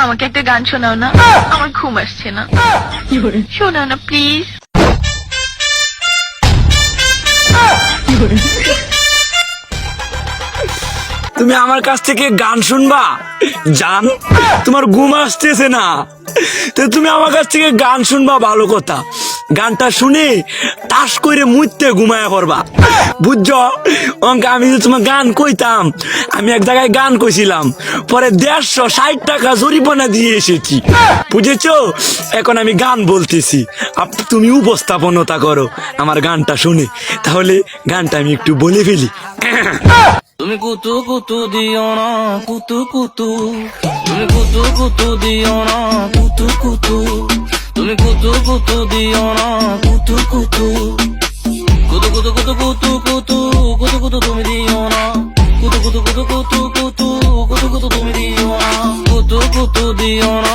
আমাকে একটা গান শোনাও না, আমার ঘুম আসছে না। শোনাও না প্লিজ। তুমি আমার কাছ থেকে গান শুনবা? জান, তোমার ঘুম আসতেছে না, তো তুমি আমার কাছ থেকে গান শুনবা, ভালো কথা। গানটা শুনে তাস করে মুইতে ঘুমায় পড়বা, বুঝছো? অঙ্কে আমি যে তোমার গান কইতাম, আমি এক জায়গায় গান কইছিলাম, পরে 160 টাকা জরিমানা দিয়ে এসেছি, বুঝেছো? এখন আমি গান বলতেছি, তুমি উপস্থাপনতা করো আমার গানটা শুনে। তাহলে গানটা আমি একটু বলে ফেলি। তুমি কুতু কুতু দিও না কুতু কুতু, তুমি কুতু কুতু দিও না কুতু কুতু, তুমি কুতু কুতু দিও না কুতু কুতু, কুতু কুতু কুতু কুতু কুতু কুতু কুতু তুমি দিও না, কুতু কুতু কুতু কুতু কুতু কুতু কুতু তুমি দিও না, কুতু কুতু দিও না।